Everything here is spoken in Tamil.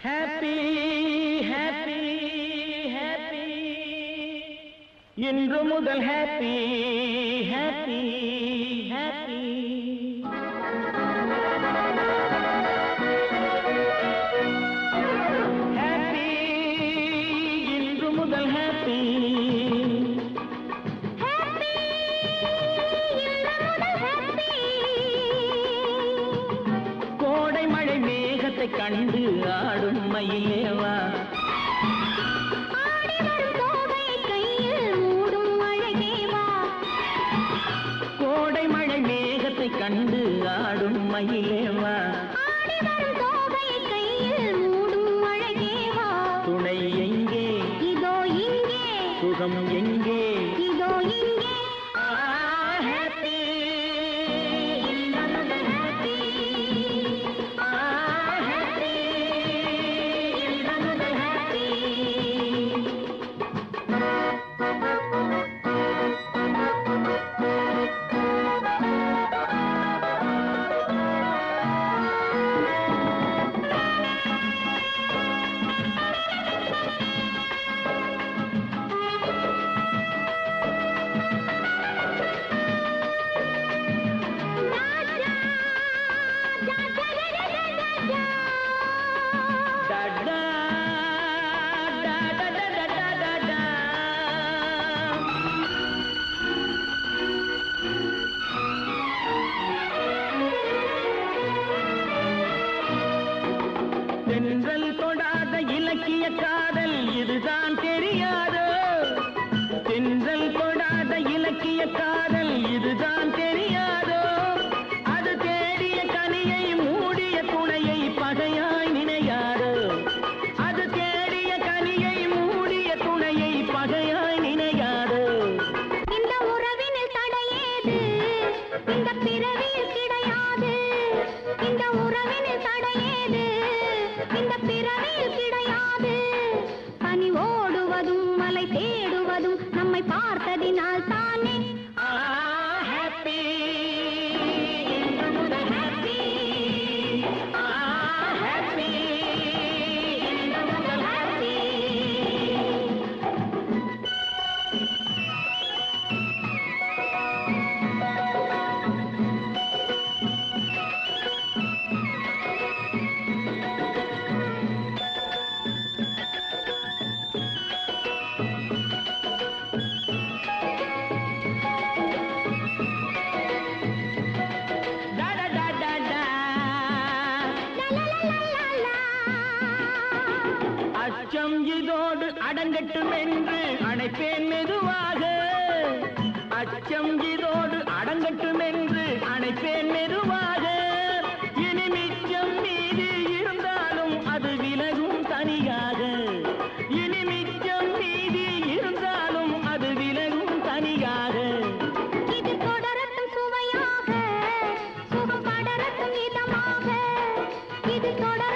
ஹாப்பி ஹாப்பி ஹாப்பி இன்று முதல் ஹாப்பி ஹாப்பி ஹாப்பி ஹாப்பி இன்று முதல் ஹாப்பி கோடை மழை மேகத்தை கண்டு ஆடும் மயிலேவா கோடை மழை மேகத்தை கண்டு ஆடும் மயிலேவா துணை எங்கே இதோ இங்கே சுகம் எங்கே இதோ இங்கே தென்றல் தொடாத இலக்கிய காதல் இதுதான் தெரியாதோ தென்றல் தொடாத இலக்கிய காதல் இதுதான் தெரியாதோ அது தேடிய கனியை மூடிய துணையை பகையாய் நினையாதோ அது தேடிய கனியை மூடிய துணையை பகையாய் நினையாதோ இந்த உறவினில் தடையேது இந்த பிறவியில் கிடையாது இந்த உறவினில் தடையேது இந்த பிறவியில் கிடையாது பனி ஓடுவதும் மலை தேடுவதும் நம்மை பார்த்ததினால் தானே ஹாப்பி இன்று முதல் ஹாப்பி ஹாப்பி இன்று முதல் ஹாப்பி அச்சம் இதோடு அடங்கட்டும் என்று அணைப்பேன் மெதுவாக அச்சம் இதோடு அடங்கட்டும் என்று அணைப்பேன் மெதுவாக இனி மிச்சம் மீதி இருந்தாலும் அது விலகும் தனியாக இனி மிச்சம் மீதி இருந்தாலும் அது விலகும் தனியாக இது தொடரட்டும் சுவையாக சுகம் படரட்டும் இதமாக இது தொடர